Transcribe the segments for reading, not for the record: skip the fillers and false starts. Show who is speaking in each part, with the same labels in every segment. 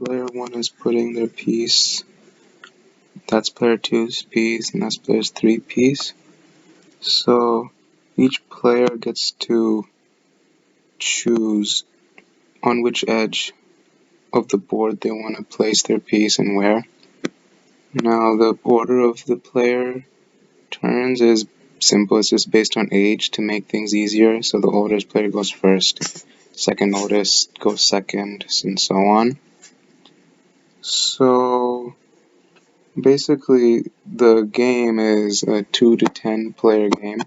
Speaker 1: player 1 is putting their piece, that's player 2's piece, and that's player 3's piece. So each player gets to choose on which edge of the board they want to place their piece and where. Now the order of the player turns is simple. It's just based on age to make things easier. So the oldest player goes first, second oldest goes second, and so on. So basically the game is a 2 to 10 player game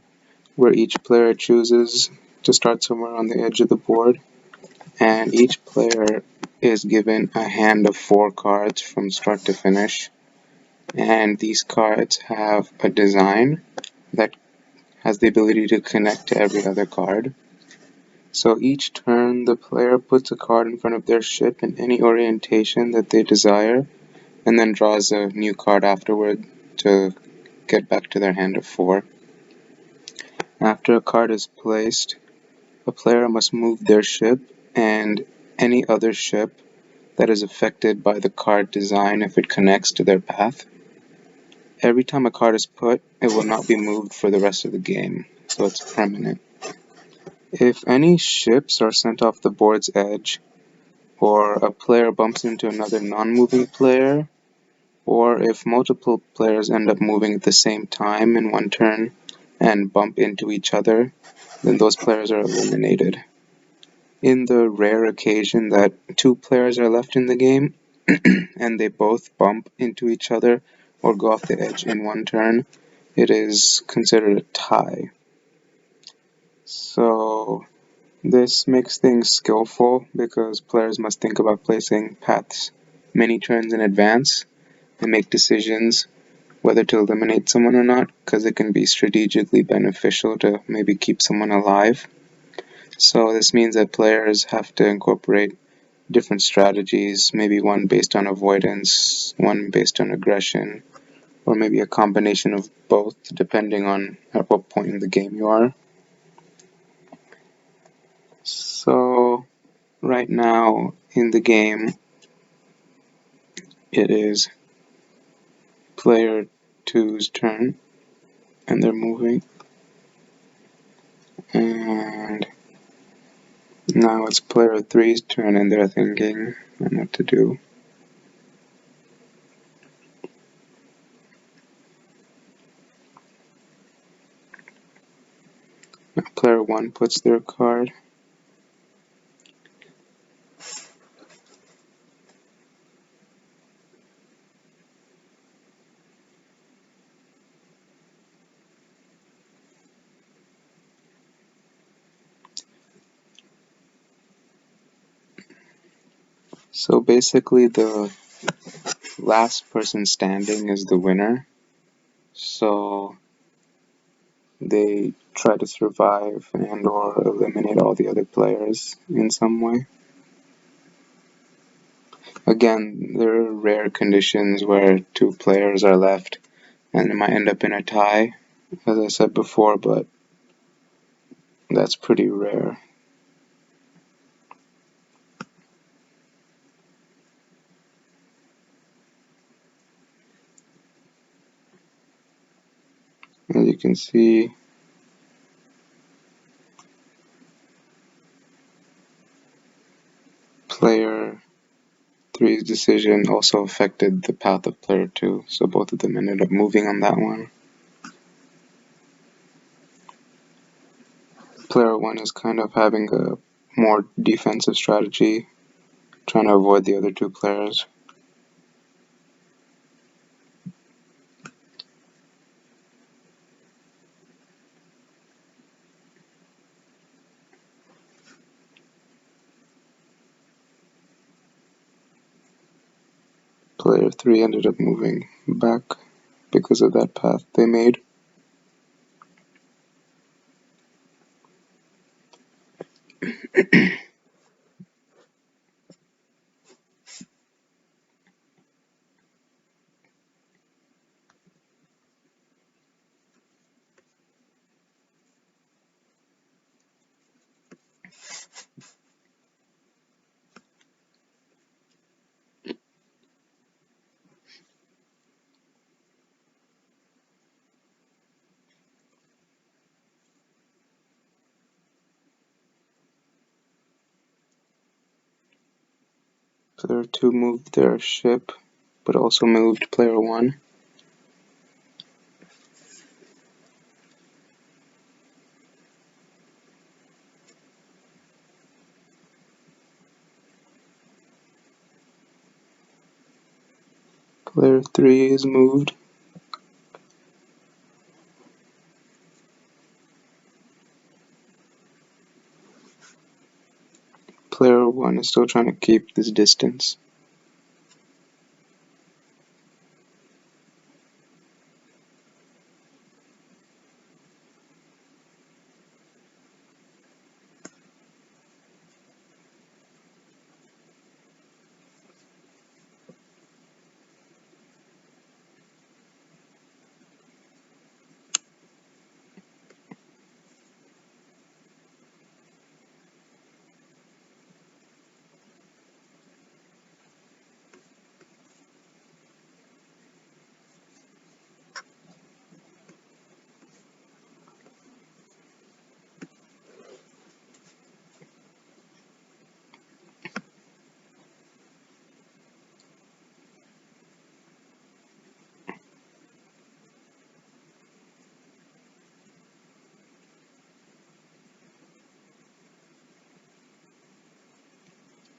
Speaker 1: where each player chooses to start somewhere on the edge of the board, and each player is given a hand of 4 cards from start to finish, and these cards have a design that has the ability to connect to every other card. So each turn the player puts a card in front of their ship in any orientation that they desire, and then draws a new card afterward to get back to their hand of 4. After a card is placed, a player must move their ship and any other ship that is affected by the card design if it connects to their path. Every time a card is put, it will not be moved for the rest of the game, so it's permanent. If any ships are sent off the board's edge, or a player bumps into another non-moving player, or if multiple players end up moving at the same time in one turn and bump into each other, then those players are eliminated. In the rare occasion that 2 players are left in the game and they both bump into each other or go off the edge in one turn, it is considered a tie. So this makes things skillful because players must think about placing paths many turns in advance and make decisions whether to eliminate someone or not, because it can be strategically beneficial to maybe keep someone alive. So this means that players have to incorporate different strategies, maybe one based on avoidance, one based on aggression, or maybe a combination of both, depending on at what point in the game you are. So right now in the game, it is player 2's turn, and they're moving. And now it's player 3's turn, and they're thinking on what to do. Now player 1 puts their card. So basically the last person standing is the winner. So they try to survive and or eliminate all the other players in some way. Again, there are rare conditions where 2 players are left and it might end up in a tie, as I said before, but that's pretty rare. As you can see, player 3's decision also affected the path of player 2, so both of them ended up moving on that one. Player 1 is kind of having a more defensive strategy, trying to avoid the other 2 players. Player 3 ended up moving back because of that path they made. Player 2 moved their ship, but also moved player 1. Player 3 is moved. Player 1 is still trying to keep this distance.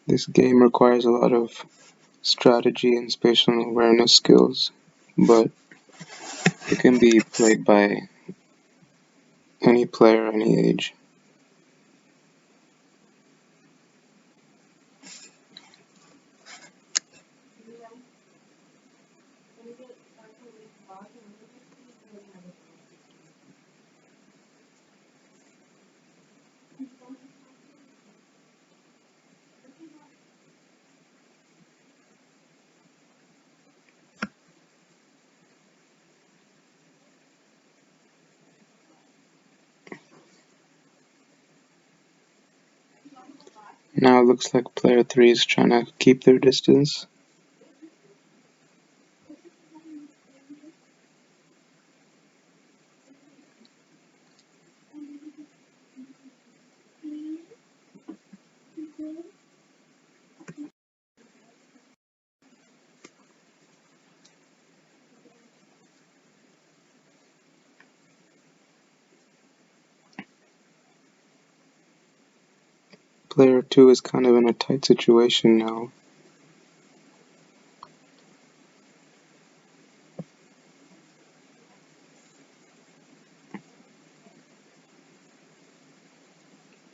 Speaker 1: This game requires a lot of strategy and spatial awareness skills, but it can be played by any player, any age. Now it looks like player 3 is trying to keep their distance. Player 2 is kind of in a tight situation now.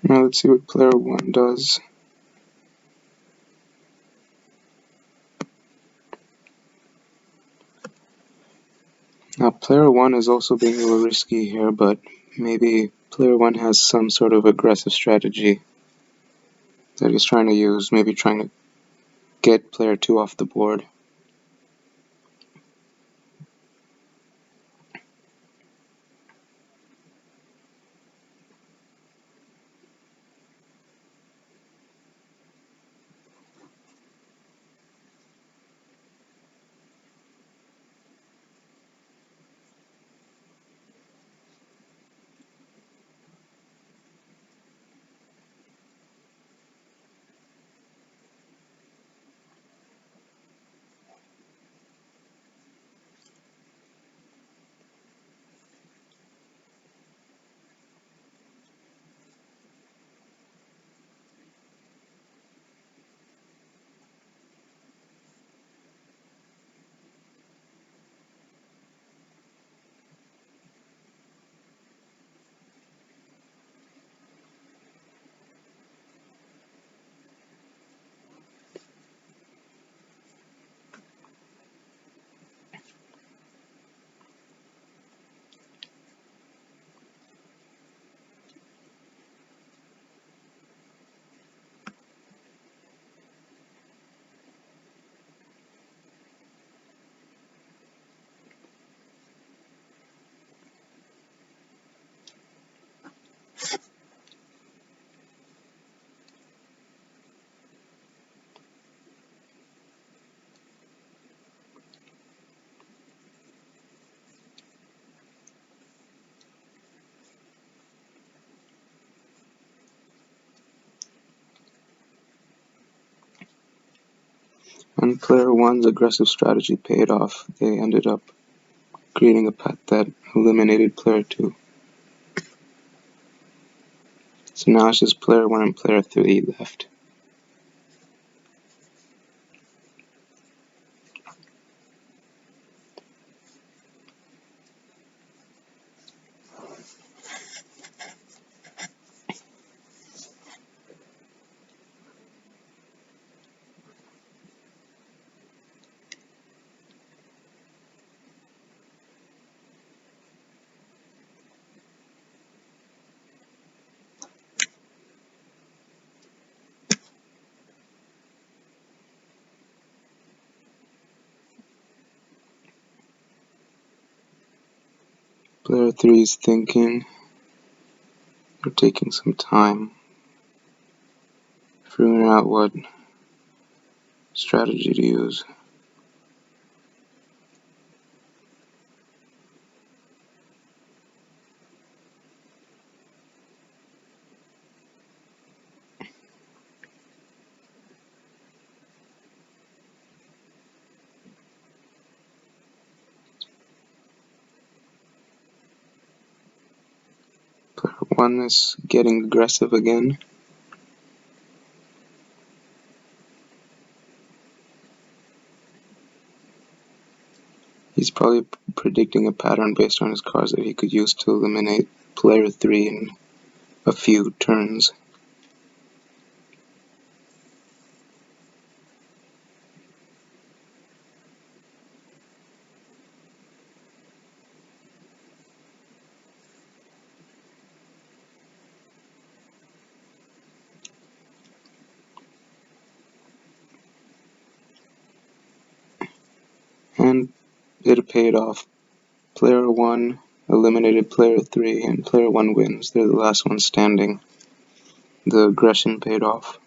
Speaker 1: Now let's see what player 1 does. Now player 1 is also being a little risky here, but maybe player 1 has some sort of aggressive strategy that he's trying to use, maybe trying to get player 2 off the board. And player 1's aggressive strategy paid off. They ended up creating a pet that eliminated player 2. So now it's just player 1 and player 3 left. Player 3 is thinking. They're taking some time figuring out what strategy to use. Player 1 is getting aggressive again. He's probably predicting a pattern based on his cards that he could use to eliminate player 3 in a few turns. And it paid off. Player 1 eliminated player 3 and player 1 wins. They're the last one standing. The aggression paid off.